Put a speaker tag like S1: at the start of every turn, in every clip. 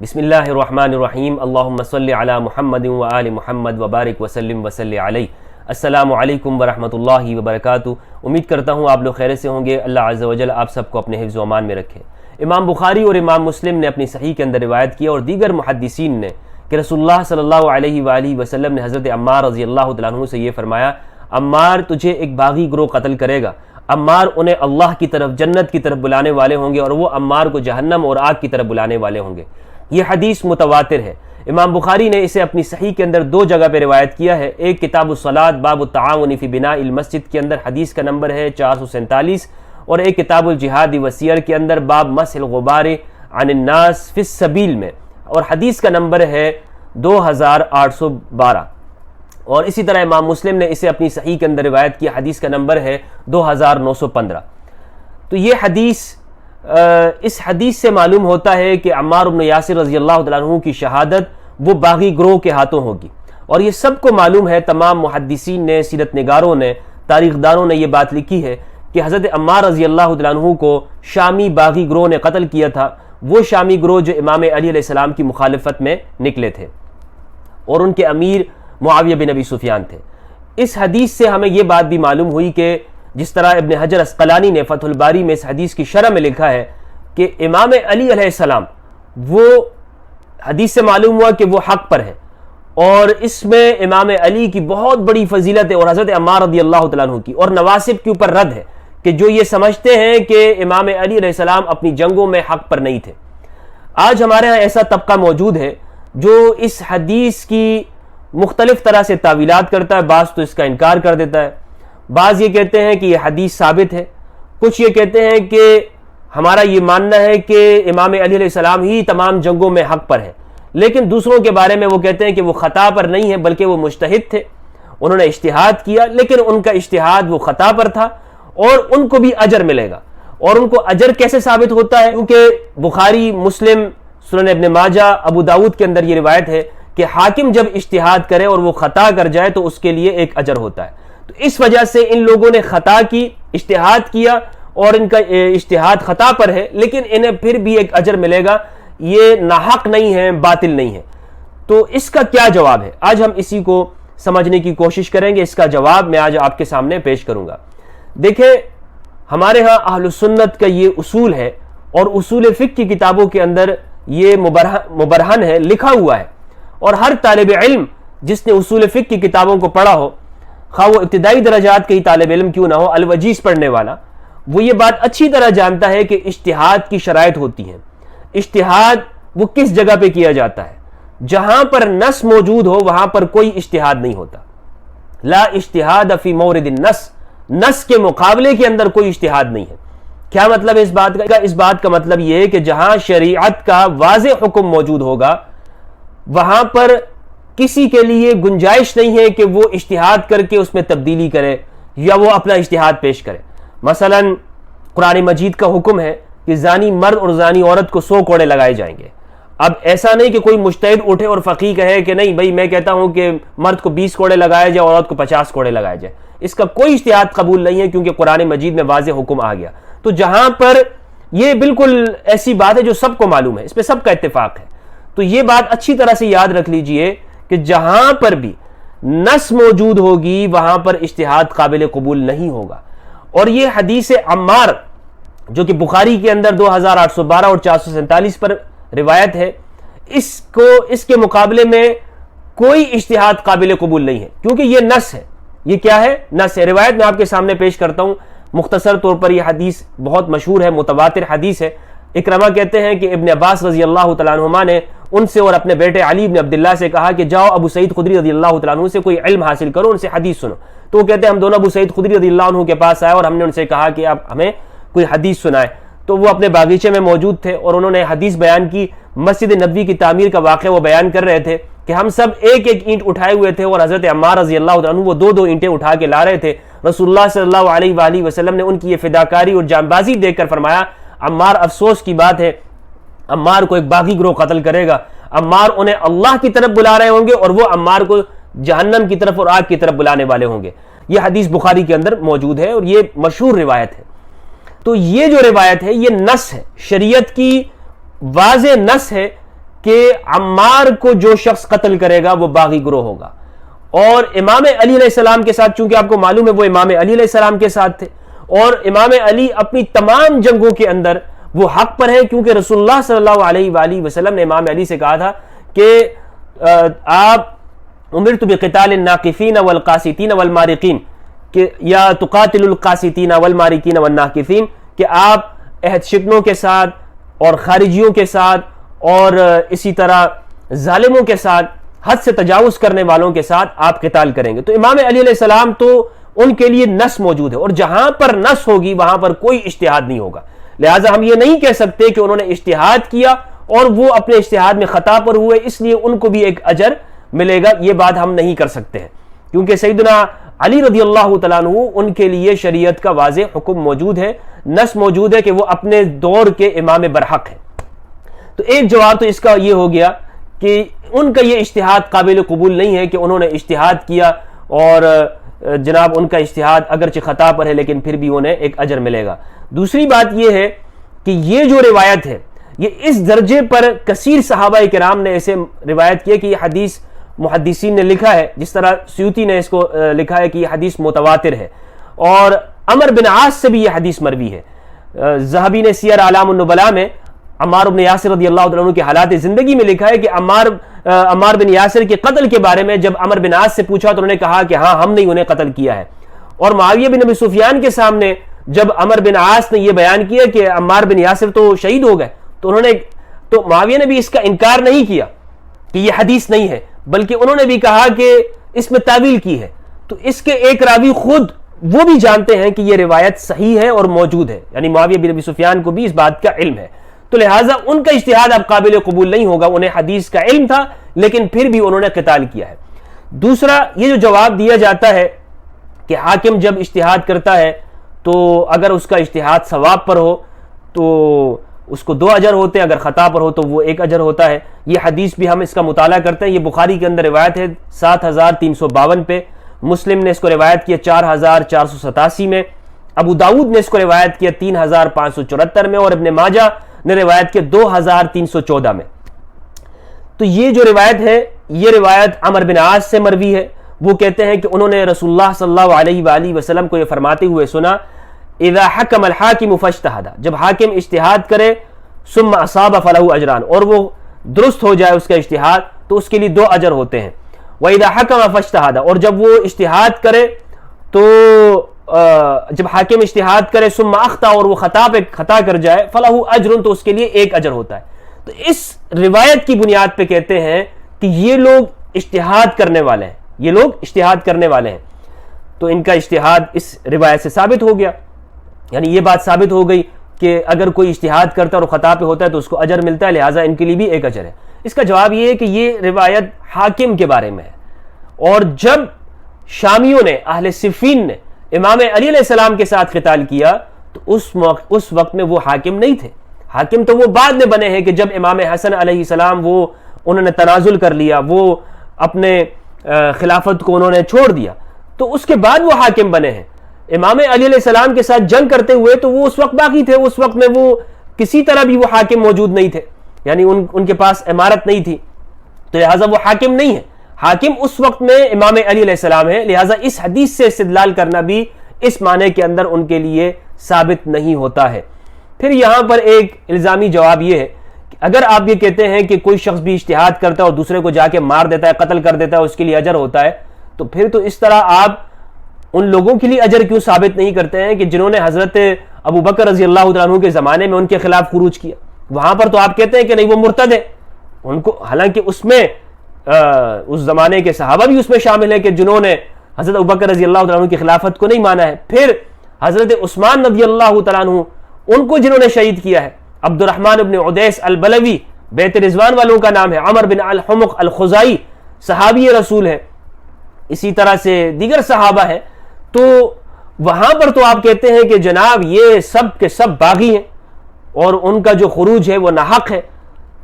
S1: بسم اللہ الرحمن الرحیم اللہم صلی علی محمد و آل محمد وبارک وسلم وصلی علیہ۔ السلام علیکم ورحمۃ اللہ وبرکاتہ۔ امید کرتا ہوں آپ لوگ خیر سے ہوں گے۔ اللہ عز و جل آپ سب کو اپنے حفظ و امان میں رکھے۔ امام بخاری اور امام مسلم نے اپنی صحیح کے اندر روایت کیا اور دیگر محدثین نے کہ رسول اللہ صلی اللہ علیہ وآلہ وسلم نے حضرت عمار رضی اللہ تعالیٰ عنہ سے یہ فرمایا، عمار تجھے ایک باغی گروہ قتل کرے گا، عمار انہیں اللہ کی طرف جنت کی طرف بلانے والے ہوں گے اور وہ عمار کو جہنم اور آگ کی طرف بلانے والے ہوں گے۔ یہ حدیث متواتر ہے۔ امام بخاری نے اسے اپنی صحیح کے اندر دو جگہ پہ روایت کیا ہے، ایک کتاب الصلاۃ باب التعاون فی بناء المسجد کے اندر حدیث کا نمبر ہے 447، اور ایک کتاب الجہاد والسیر کے اندر باب مسح الغبار عن الناس فی السبیل میں، اور حدیث کا نمبر ہے 2812، اور اسی طرح امام مسلم نے اسے اپنی صحیح کے اندر روایت کیا، حدیث کا نمبر ہے 2915۔ تو یہ حدیث اس حدیث سے معلوم ہوتا ہے کہ عمار بن یاسر رضی اللہ تعالیٰ عنہ کی شہادت وہ باغی گروہ کے ہاتھوں ہوگی، اور یہ سب کو معلوم ہے، تمام محدثین نے، سیرت نگاروں نے، تاریخ دانوں نے یہ بات لکھی ہے کہ حضرت عمار رضی اللہ تعالیٰ عنہ کو شامی باغی گروہ نے قتل کیا تھا، وہ شامی گروہ جو امام علی علیہ السلام کی مخالفت میں نکلے تھے اور ان کے امیر معاویہ بن ابی سفیان تھے۔ اس حدیث سے ہمیں یہ بات بھی معلوم ہوئی کہ جس طرح ابن حجر عسقلانی نے فتح الباری میں اس حدیث کی شرح میں لکھا ہے کہ امام علی علیہ السلام، وہ حدیث سے معلوم ہوا کہ وہ حق پر ہے، اور اس میں امام علی کی بہت بڑی فضیلت ہے اور حضرت عمار رضی اللہ تعالیٰ عنہ کی، اور نواسب کے اوپر رد ہے کہ جو یہ سمجھتے ہیں کہ امام علی علیہ السلام اپنی جنگوں میں حق پر نہیں تھے۔ آج ہمارے ہاں ایسا طبقہ موجود ہے جو اس حدیث کی مختلف طرح سے تعویلات کرتا ہے، بعض تو اس کا انکار کر دیتا ہے، بعض یہ کہتے ہیں کہ یہ حدیث ثابت ہے، کچھ یہ کہتے ہیں کہ ہمارا یہ ماننا ہے کہ امام علی علیہ السلام ہی تمام جنگوں میں حق پر ہے، لیکن دوسروں کے بارے میں وہ کہتے ہیں کہ وہ خطا پر نہیں ہے بلکہ وہ مجتہد تھے، انہوں نے اجتہاد کیا لیکن ان کا اجتہاد وہ خطا پر تھا اور ان کو بھی اجر ملے گا۔ اور ان کو اجر کیسے ثابت ہوتا ہے؟ کیونکہ بخاری، مسلم، سنن ابن ماجہ، ابو داؤد کے اندر یہ روایت ہے کہ حاکم جب اجتہاد کرے اور وہ خطا کر جائے تو اس کے لیے ایک اجر ہوتا ہے۔ تو اس وجہ سے ان لوگوں نے خطا کی، اجتہاد کیا اور ان کا اجتہاد خطا پر ہے، لیکن انہیں پھر بھی ایک اجر ملے گا، یہ ناحق نہیں ہے، باطل نہیں ہے۔ تو اس کا کیا جواب ہے؟ آج ہم اسی کو سمجھنے کی کوشش کریں گے، اس کا جواب میں آج آپ کے سامنے پیش کروں گا۔ دیکھیں، ہمارے ہاں اہل سنت کا یہ اصول ہے، اور اصول فقہ کی کتابوں کے اندر یہ مبرہن ہے، لکھا ہوا ہے، اور ہر طالب علم جس نے اصول فقہ کی کتابوں کو پڑھا ہو، خواہ وہ ابتدائی درجات کے ہی طالب علم کیوں نہ ہو، الوجیز پڑھنے والا، وہ یہ بات اچھی طرح جانتا ہے کہ اجتہاد کی شرائط ہوتی ہیں۔ اجتہاد وہ کس جگہ پہ کیا جاتا ہے؟ جہاں پر نص موجود ہو وہاں پر کوئی اجتہاد نہیں ہوتا۔ لا اجتہاد فی مورد النص، نص کے مقابلے کے اندر کوئی اجتہاد نہیں ہے۔ کیا مطلب ہے اس بات کا؟ اس بات کا مطلب یہ ہے کہ جہاں شریعت کا واضح حکم موجود ہوگا وہاں پر کسی کے لیے گنجائش نہیں ہے کہ وہ اجتہاد کر کے اس میں تبدیلی کرے یا وہ اپنا اجتہاد پیش کرے۔ مثلا قرآن مجید کا حکم ہے کہ زانی مرد اور زانی عورت کو 100 کوڑے لگائے جائیں گے۔ اب ایسا نہیں کہ کوئی مجتہد اٹھے اور فقیہ کہے کہ نہیں بھائی، میں کہتا ہوں کہ مرد کو 20 کوڑے لگائے جائے، عورت کو 50 کوڑے لگائے جائے۔ اس کا کوئی اجتہاد قبول نہیں ہے کیونکہ قرآن مجید میں واضح حکم آ گیا۔ تو جہاں پر یہ بالکل ایسی بات ہے جو سب کو معلوم ہے، اس پہ سب کا اتفاق ہے، تو یہ بات اچھی طرح سے یاد رکھ لیجئے کہ جہاں پر بھی نص موجود ہوگی وہاں پر اجتہاد قابل قبول نہیں ہوگا۔ اور یہ حدیث عمار جو کہ بخاری کے اندر 2812 اور 447 پر روایت ہے، اس کے مقابلے میں کوئی اجتہاد قابل قبول نہیں ہے، کیونکہ یہ نص ہے۔ یہ کیا ہے؟ نص ہے۔ روایت میں آپ کے سامنے پیش کرتا ہوں مختصر طور پر۔ یہ حدیث بہت مشہور ہے، متواتر حدیث ہے۔ اکرمہ کہتے ہیں کہ ابن عباس رضی اللہ تعالیٰ عنہما نے ان سے اور اپنے بیٹے علی بن عبداللہ سے کہا کہ جاؤ ابو سعید خدری رضی اللہ تعالیٰ عنہ سے کوئی علم حاصل کرو، ان سے حدیث سنو۔ تو وہ کہتے ہیں ہم دونوں ابو سعید خدری رضی اللہ عنہ کے پاس آئے اور ہم نے ان سے کہا کہ آپ ہمیں کوئی حدیث سنائے۔ تو وہ اپنے باغیچے میں موجود تھے اور انہوں نے حدیث بیان کی، مسجد نبوی کی تعمیر کا واقعہ وہ بیان کر رہے تھے کہ ہم سب ایک ایک اینٹ اٹھائے ہوئے تھے اور حضرت عمار رضی اللہ عنہ وہ دو دو اینٹیں اٹھا کے لا رہے تھے۔ رسول اللہ صلی اللہ علیہ وآلہ وسلم نے ان کی یہ فداکاری اور جانبازی دیکھ کر فرمایا، عمار افسوس کی بات ہے، عمار کو ایک باغی گروہ قتل کرے گا، عمار انہیں اللہ کی طرف بلا رہے ہوں گے اور وہ عمار کو جہنم کی طرف اور آگ کی طرف بلانے والے ہوں گے۔ یہ حدیث بخاری کے اندر موجود ہے اور یہ مشہور روایت ہے۔ تو یہ جو روایت ہے یہ نص ہے، شریعت کی واضح نص ہے کہ عمار کو جو شخص قتل کرے گا وہ باغی گروہ ہوگا. اور امام علی علیہ السلام کے ساتھ، چونکہ آپ کو معلوم ہے وہ امام علی علیہ السلام کے ساتھ تھے، اور امام علی اپنی تمام جنگوں کے اندر وہ حق پر ہے، کیونکہ رسول اللہ صلی اللہ علیہ وآلہ وسلم نے امام علی سے کہا تھا کہ آپ امرت بقتال الناقفین والقاسطین والمارقین، کہ یا تقاتل القاسطین والمارقین والناقفین، کہ آپ عہد شکنوں کے ساتھ اور خارجیوں کے ساتھ اور اسی طرح ظالموں کے ساتھ، حد سے تجاوز کرنے والوں کے ساتھ آپ قتال کریں گے. تو امام علی علیہ السلام تو ان کے لیے نص موجود ہے، اور جہاں پر نص ہوگی وہاں پر کوئی اجتہاد نہیں ہوگا. لہٰذا ہم یہ نہیں کہہ سکتے کہ انہوں نے اجتہاد کیا اور وہ اپنے اجتہاد میں خطا پر ہوئے اس لیے ان کو بھی ایک اجر ملے گا. یہ بات ہم نہیں کر سکتے ہیں، کیونکہ سیدنا علی رضی اللہ تعالیٰ عنہ ان کے لیے شریعت کا واضح حکم موجود ہے، نص موجود ہے کہ وہ اپنے دور کے امام برحق ہیں. تو ایک جواب تو اس کا یہ ہو گیا کہ ان کا یہ اجتہاد قابل قبول نہیں ہے کہ انہوں نے اجتہاد کیا اور جناب ان کا اجتہاد اگرچہ خطا پر ہے لیکن پھر بھی انہیں ایک اجر ملے گا. دوسری بات یہ ہے کہ یہ جو روایت ہے یہ اس درجے پر کثیر صحابہ کرام نے اسے روایت کیا کہ یہ حدیث محدثین نے لکھا ہے، جس طرح سیوطی نے اس کو لکھا ہے کہ یہ حدیث متواتر ہے، اور عمر بن عاص سے بھی یہ حدیث مروی ہے. ذہبی نے سیر اعلام النبلاء میں عمار بن یاسر رضی اللہ عنہ کے حالات زندگی میں لکھا ہے کہ عمار بن یاسر کے قتل کے بارے میں جب عمر بن عاص سے پوچھا تو انہوں نے کہا کہ ہاں ہم نے انہیں قتل کیا ہے. اور معاویہ بن ابی سفیان کے سامنے جب عمر بن عاص نے یہ بیان کیا کہ عمار بن یاسر تو شہید ہو گئے تو معاویہ نے بھی اس کا انکار نہیں کیا کہ یہ حدیث نہیں ہے، بلکہ انہوں نے بھی کہا کہ اس میں تعویل کی ہے. تو اس کے ایک راوی خود وہ بھی جانتے ہیں کہ یہ روایت صحیح ہے اور موجود ہے، یعنی معاویہ بن ابی سفیان کو بھی اس بات کا علم ہے. تو لہٰذا ان کا اجتہاد اب قابل قبول نہیں ہوگا، انہیں حدیث کا علم تھا لیکن پھر بھی انہوں نے قتال کیا ہے. دوسرا یہ جو جواب دیا جاتا ہے کہ حاکم جب اجتہاد کرتا ہے تو اگر اس کا اجتہاد ثواب پر ہو تو اس کو 2 اجر ہوتے ہیں، اگر خطا پر ہو تو وہ 1 اجر ہوتا ہے. یہ حدیث بھی ہم اس کا مطالعہ کرتے ہیں، یہ بخاری کے اندر روایت ہے 7352 پہ، مسلم نے اس کو روایت کیا 4487 میں، ابو داود نے اس کو روایت کیا 3574 میں، اور ابن ماجہ نے روایت کیا 2314 میں. تو یہ جو روایت ہے یہ روایت عمر بن عاص سے مروی ہے. وہ کہتے ہیں کہ انہوں نے رسول اللہ صلی اللہ علیہ وآلہ وسلم کو یہ فرماتے ہوئے سنا، اذا حکم الحاکم فاجتہد، جب حاکم اجتہاد کرے ثم اصاب فلہ اجران، اور وہ درست ہو جائے اس کا اجتہاد تو اس کے لیے 2 اجر ہوتے ہیں. وَإِذَا حَكَمَ فَاجْتَهَدَ، اور جب وہ اجتہاد کرے تو جب حاکم اجتہاد کرے ثم اخطا، اور وہ خطا کر جائے فلہ اجر، تو اس کے لیے 1 اجر ہوتا ہے. تو اس روایت کی بنیاد پہ کہتے ہیں کہ یہ لوگ اجتہاد کرنے والے ہیں، یہ لوگ اجتہاد کرنے والے ہیں. تو ان کا اجتہاد اس روایت سے ثابت ہو گیا، یعنی یہ بات ثابت ہو گئی کہ اگر کوئی اجتہاد کرتا ہے اور خطا پہ ہوتا ہے تو اس کو اجر ملتا ہے، لہٰذا ان کے لیے بھی 1 اجر ہے. اس کا جواب یہ ہے کہ یہ روایت حاکم کے بارے میں ہے، اور جب شامیوں نے اہل صفین نے امام علی علیہ السلام کے ساتھ قتال کیا تو اس وقت میں وہ حاکم نہیں تھے. حاکم تو وہ بعد میں بنے ہیں کہ جب امام حسن علیہ السلام انہوں نے تنازل کر لیا، وہ اپنے خلافت کو انہوں نے چھوڑ دیا، تو اس کے بعد وہ حاکم بنے ہیں. امام علی علیہ السلام کے ساتھ جنگ کرتے ہوئے تو وہ اس وقت باقی تھے، اس وقت میں وہ کسی طرح بھی وہ حاکم موجود نہیں تھے، یعنی ان کے پاس امارت نہیں تھی، تو لہٰذا وہ حاکم نہیں ہے. حاکم اس وقت میں امام علی علیہ السلام ہے، لہٰذا اس حدیث سے استدلال کرنا بھی اس معنی کے اندر ان کے لیے ثابت نہیں ہوتا ہے. پھر یہاں پر ایک الزامی جواب یہ ہے کہ اگر آپ یہ کہتے ہیں کہ کوئی شخص بھی اجتہاد کرتا ہے اور دوسرے کو جا کے مار دیتا ہے، قتل کر دیتا ہے، اس کے لیے اجر ہوتا ہے، تو پھر تو اس طرح آپ ان لوگوں کے لیے اجر کیوں ثابت نہیں کرتے ہیں کہ جنہوں نے حضرت ابو بکر رضی اللہ عنہ کے زمانے میں ان کے خلاف خروج کیا؟ وہاں پر تو آپ کہتے ہیں کہ نہیں وہ مرتد ہے، ان کو حالانکہ اس میں اس زمانے کے صحابہ بھی اس میں شامل ہیں کہ جنہوں نے حضرت ابوبکر رضی اللہ عنہ کی خلافت کو نہیں مانا ہے. پھر حضرت عثمان رضی اللہ تعالیٰ عنہ ان کو جنہوں نے شہید کیا ہے، عبد الرحمن بن عدیس البلوی بیت رضوان والوں کا نام ہے، عمر بن الحمق الخزائی صحابی رسول ہے، اسی طرح سے دیگر صحابہ ہیں. تو وہاں پر تو آپ کہتے ہیں کہ جناب یہ سب کے سب باغی ہیں اور ان کا جو خروج ہے وہ ناحق ہے.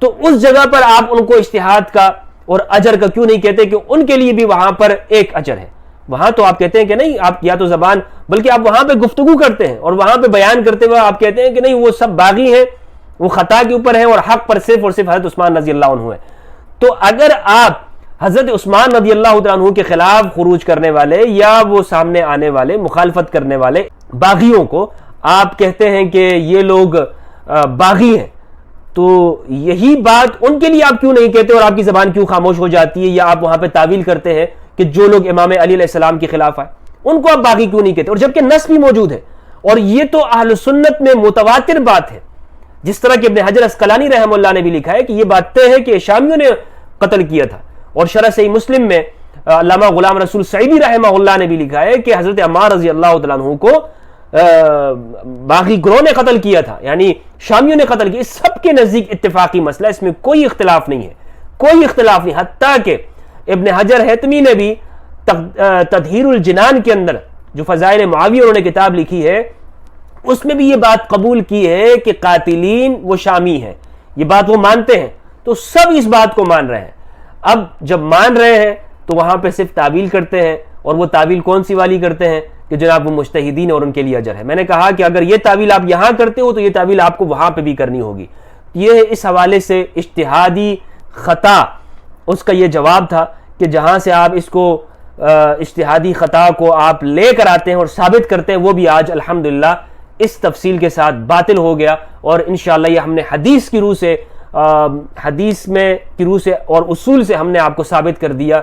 S1: تو اس جگہ پر آپ ان کو اجتہاد کا اور اجر کا کیوں نہیں کہتے کہ ان کے لیے بھی وہاں پر 1 اجر ہے؟ وہاں تو آپ کہتے ہیں کہ نہیں، آپ یا تو زبان بلکہ آپ وہاں پہ گفتگو کرتے ہیں اور وہاں پہ بیان کرتے ہوئے آپ کہتے ہیں کہ نہیں وہ سب باغی ہیں وہ خطا کے اوپر ہیں اور حق پر صرف اور صرف حضرت عثمان رضی اللہ عنہ ہے. تو اگر آپ حضرت عثمان رضی اللہ تعالیٰ عنہ کے خلاف خروج کرنے والے یا وہ سامنے آنے والے مخالفت کرنے والے باغیوں کو آپ کہتے ہیں کہ یہ لوگ باغی ہیں، تو یہی بات ان کے لیے آپ کیوں نہیں کہتے اور آپ کی زبان کیوں خاموش ہو جاتی ہے، یا آپ وہاں پہ تعویل کرتے ہیں کہ جو لوگ امام علی علیہ السلام کے خلاف آئے ان کو آپ باغی کیوں نہیں کہتے، اور جبکہ نص بھی موجود ہے. اور یہ تو اہل سنت میں متواتر بات ہے، جس طرح کہ ابن حجر اسقلانی رحمہ اللہ نے بھی لکھا ہے کہ یہ بات طے ہے کہ شامیوں نے قتل کیا تھا. اور شرح صحیح مسلم میں علامہ غلام رسول سعیدی رحمہ اللہ نے بھی لکھا ہے کہ حضرت عمار رضی اللہ تعالیٰ عنہ کو باغی گروہ نے قتل کیا تھا، یعنی شامیوں نے قتل کیا. اس سب کے نزدیک اتفاقی مسئلہ، اس میں کوئی اختلاف نہیں ہے، کوئی اختلاف نہیں. حتیٰ کہ ابن حجر حتمی نے بھی تطہیر الجنان کے اندر جو فضائل معاویہ انہوں نے کتاب لکھی ہے اس میں بھی یہ بات قبول کی ہے کہ قاتلین وہ شامی ہیں، یہ بات وہ مانتے ہیں. تو سب اس بات کو مان رہے ہیں. اب جب مان رہے ہیں تو وہاں پہ صرف تعویل کرتے ہیں، اور وہ تعویل کون سی والی کرتے ہیں کہ جناب وہ مجتہدین اور ان کے لیے اجر ہے. میں نے کہا کہ اگر یہ تعویل آپ یہاں کرتے ہو تو یہ تعویل آپ کو وہاں پہ بھی کرنی ہوگی. یہ اس حوالے سے اجتہادی خطا اس کا یہ جواب تھا کہ جہاں سے آپ اس کو اجتہادی خطا کو آپ لے کر آتے ہیں اور ثابت کرتے ہیں، وہ بھی آج الحمدللہ اس تفصیل کے ساتھ باطل ہو گیا. اور انشاءاللہ یہ ہم نے حدیث کی روح سے اور اصول سے ہم نے آپ کو ثابت کر دیا.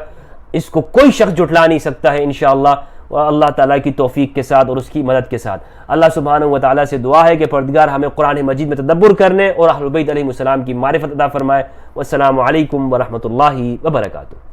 S1: اس کو کوئی شخص جھٹلا نہیں سکتا ہے انشاءاللہ، اللہ تعالیٰ کی توفیق کے ساتھ اور اس کی مدد کے ساتھ. اللہ سبحانہ و تعالیٰ سے دعا ہے کہ پروردگار ہمیں قرآن مجید میں تدبر کرنے اور اہل بیت علیہ السلام کی معرفت عطا فرمائے. والسلام علیکم ورحمۃ اللہ وبرکاتہ.